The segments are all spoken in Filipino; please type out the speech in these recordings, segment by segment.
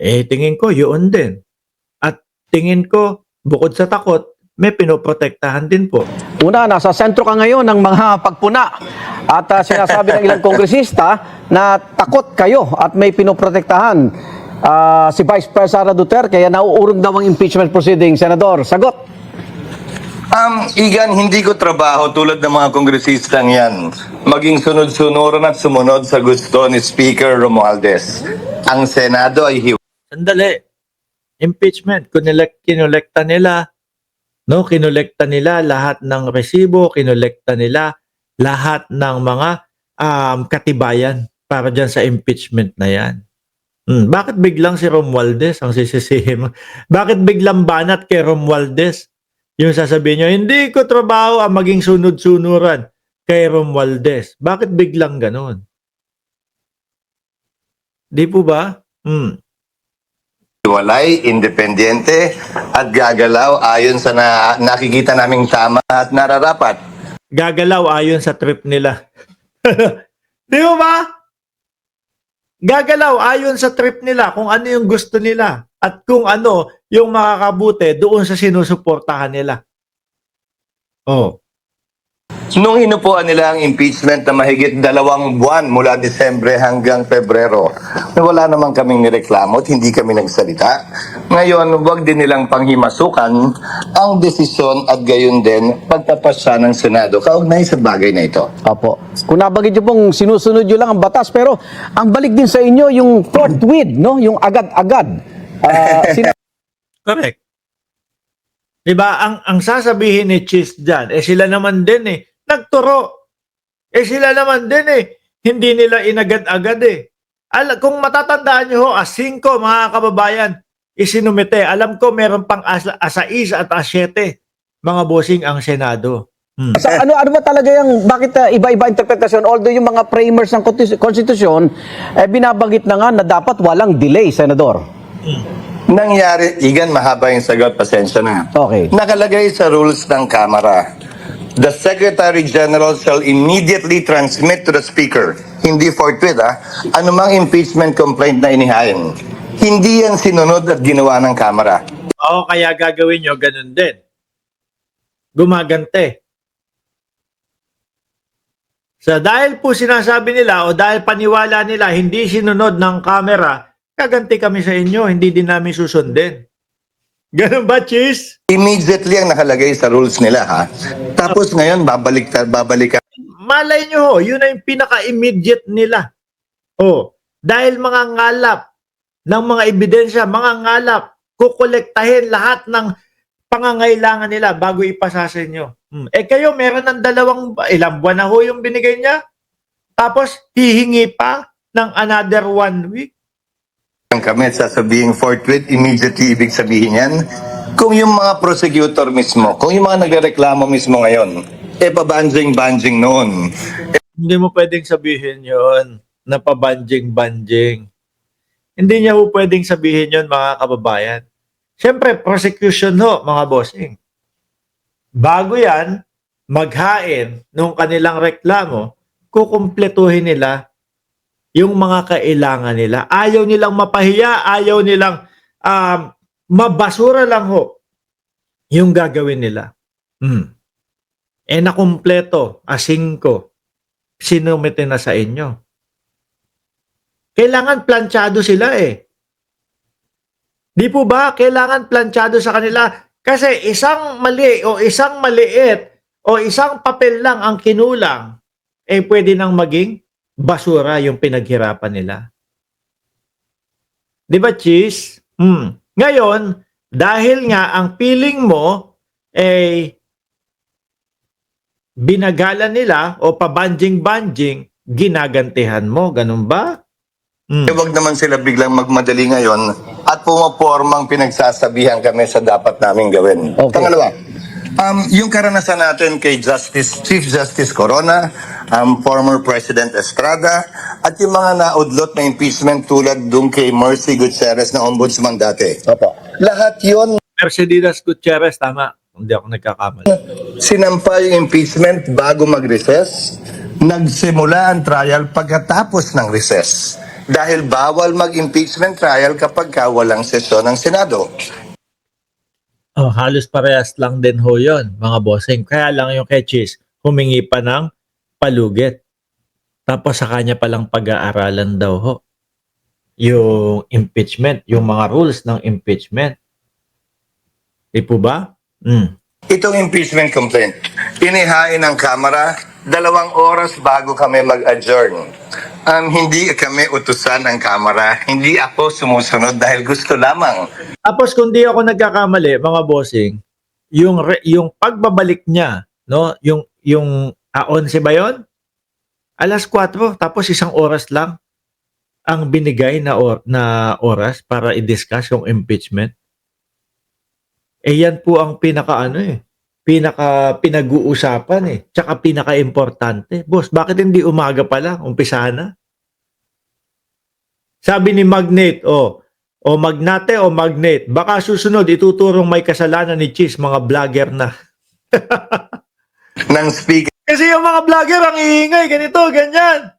tingin ko yun din. At tingin ko, bukod sa takot, may pinoprotektahan din po. Una, nasa sentro ka ngayon ng mga pagpuna at sinasabi ng ilang kongresista na takot kayo at may pinoprotektahan si Vice President Sara Duterte kaya nauurong daw ang impeachment proceeding. Senador, sagot. Igan, hindi ko trabaho tulad ng mga kongresistang yan. Maging sunod-sunuran at sumunod sa gusto ni Speaker Romualdez. Ang Senado ay Sandali. Impeachment, kinolekta nila, no? Kinolekta nila lahat ng resibo, kinolekta nila lahat ng mga katibayan para dyan sa impeachment na yan. Bakit biglang si Romualdez ang sisisihin mo? Bakit biglang banat kay Romualdez? Yung sasabihin nyo, hindi ko trabaho ang maging sunod-sunuran kay Romualdez. Bakit biglang ganon? Di po ba? hiwalay, independente, at gagalaw ayon sa nakikita naming tama at nararapat. Gagalaw ayon sa trip nila. Di mo ba? Gagalaw ayon sa trip nila kung ano yung gusto nila at kung ano yung makakabuti doon sa sinusuportahan nila. Oh. Nung inupuan nila ang impeachment na mahigit 2 buwan mula Disyembre hanggang Pebrero, wala naman kaming nireklamo at hindi kami nagsalita. Ngayon, wag din nilang panghimasukan ang desisyon at gayon din pagpapasya ng Senado kaugnay sa bagay na ito. Opo. Kung nabagit nyo pong sinusunod nyo lang ang batas, pero ang balik din sa inyo yung forthwith, no? Yung agad-agad. Correct. Diba, ang sasabihin ni Chis dyan, sila naman din nagturo. Sila naman din hindi nila inagad-agad kung matatandaan nyo 5 mga kababayan, isinumite. Alam ko meron pang asa-6 at asa-7 mga bossing ang Senado. So, ano ba talaga yung, bakit iba-iba interpretasyon? Although yung mga framers ng konstitusyon, binabanggit na nga na dapat walang delay, Senador. Nangyari, Igan, mahaba yung sagot, pasensya na. Okay. Nakalagay sa rules ng Kamara, the Secretary General shall immediately transmit to the Speaker, hindi forthwith anumang impeachment complaint na inihain. Hindi yan sinunod at ginawa ng Kamara. Oo, kaya gagawin nyo ganun din. Gumagante. So dahil po sinasabi nila o dahil paniwala nila hindi sinunod ng Kamara, kaganti kami sa inyo, hindi din namin susundin. Ganun ba, Chis? Immediately ang nakalagay sa rules nila, Tapos ngayon, babalik. Malay nyo yun na yung pinaka-immediate nila. Dahil mga ngalap ng mga ebidensya, mga ngalap, kukolektahin lahat ng pangangailangan nila bago ipasa sa inyo. Kayo, meron ng ilang buwan na yung binigay niya? Tapos, hihingi pa ng another 1 week? Kami at sasabing forthwith, immediately, ibig sabihin yan, kung yung mga prosecutor mismo, kung yung mga nagreklamo mismo ngayon, pabanjing-banjing noon. Hindi mo pwedeng sabihin yon na pabanjing-banjing. Hindi niya po pwedeng sabihin yon mga kababayan. Siyempre, prosecution mga bossing. Bago yan, maghain nung kanilang reklamo, kukumpletuhin nila yung mga kailangan nila. Ayaw nilang mapahiya, ayaw nilang mabasura lang yung gagawin nila. Nakumpleto, 5, sinumite na sa inyo. Kailangan planchado sila Di po ba? Kailangan planchado sa kanila. Kasi isang mali o isang maliit o isang papel lang ang kinulang, pwede nang maging basura yung pinaghirapan nila. Di ba, Chis? Ngayon, dahil nga ang feeling mo binagalan nila o pabanjing-banjing, ginagantihan mo. Ganun ba? Huwag naman sila biglang magmadali ngayon at pumapormang pinagsasabihan kami sa dapat naming gawin. Okay. Pangalawa, yung karanasan natin kay Chief Justice Corona, former President Estrada, at yung mga naudlot na impeachment tulad dun kay Mercy Gutierrez na ombudsman dati. Opo. Lahat yon Mercedes Gutierrez, tama. Hindi ako nagkakamali. sinampa yung impeachment bago mag-recess, nagsimula ang trial pagkatapos ng recess. dahil bawal mag-impeachment trial kapag walang sesyon ng Senado. Oh, halos parehas lang din ho yun, mga bossing. Kaya lang yung kay Cheese, humingi pa ng palugit. Tapos sa kanya palang pag-aaralan daw ho. Yung impeachment, yung mga rules ng impeachment. Di po ba? Itong impeachment complaint, inihain ng Kamara 2 oras bago kami mag-adjourn. Hindi kami utusan ng Kamara, hindi ako sumusunod dahil gusto lamang. Tapos kung di ako nagkakamali, mga bossing, yung pagbabalik niya, no, yung 11 ba 'yon? Alas 4, tapos 1 oras lang ang binigay na oras para i-discuss yung impeachment. Yan po ang pinag-uusapan tsaka pinaka-importante. Boss, bakit hindi umaga pa lang, umpisahan na? Sabi ni Magnate, o Magnate o Magnate, baka susunod ituturong may kasalanan ni Cheese, mga vlogger na. Ng speaker Kasi yung mga vlogger ang iingay, ganito, ganyan.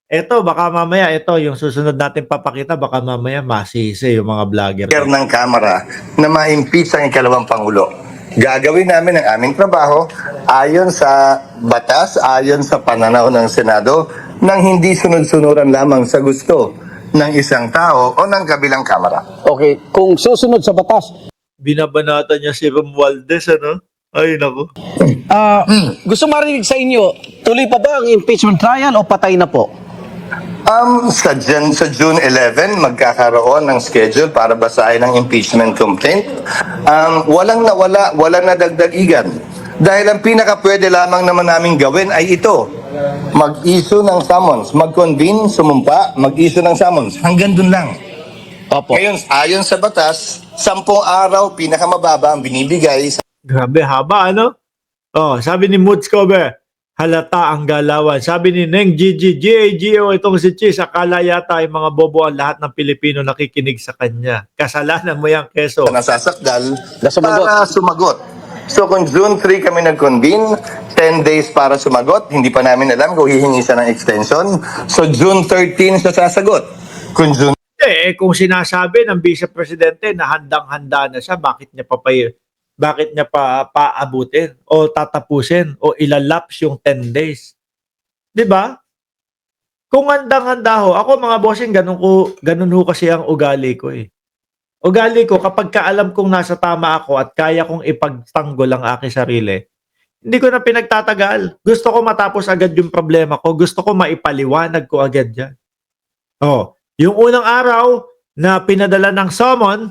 Eto, baka mamaya, yung susunod natin papakita, baka mamaya masisi yung mga vlogger. ng Kamara na ma-impeach ang ikalawang Pangulo. Gagawin namin ang aming trabaho ayon sa batas, ayon sa pananaw ng Senado, nang hindi sunod-sunuran lamang sa gusto ng isang tao o ng kabilang Kamara. Okay, kung susunod sa batas, Binabanata niya si Romualdez, ano? Ay, naku. gusto marinig sa inyo, tuloy pa ba ang impeachment trial o patay na po? Sa June 11, magkakaroon ng schedule para basahin ang impeachment complaint. Walang nawala, walang nadagdagigan. Dahil ang pinaka-pwede lamang naman namin gawin ay ito. Mag-issue ng summons, mag-convene, sumumpa, mag-issue ng summons. Hanggang dun lang. Opo. Ngayon, ayon sa batas, 10 araw, pinakamababa ang binibigay sa Grabe, haba, ano? Sabi ni Moods Cover, halata ang galawan. Sabi ni Neng Gigi, GAGO, itong si Cheese, akala yata ay mga bobo ang lahat ng Pilipino nakikinig sa kanya. Kasalanan mo yung keso. nasasakdal Na sumagot. para sumagot. So kung June 3 kami nag-convene, 10 days para sumagot, hindi pa namin alam kung hihingi siya ng extension. So June 13 siya sasagot. Kung June Kung sinasabi ng Vice Presidente na handang-handa na siya, bakit niya paabutin o tatapusin o ilalaps yung 10 days? 'Di ba? Kung handang-handa ho, ako mga bossing, ganun ho kasi ang ugali ko Ugali ko, kapag kaalam kong nasa tama ako at kaya kong ipagtanggol ang aking sarili, hindi ko na pinagtatagal. Gusto ko matapos agad yung problema ko. Gusto ko maipaliwanag ko agad yan. Yung unang araw na pinadala ng summon,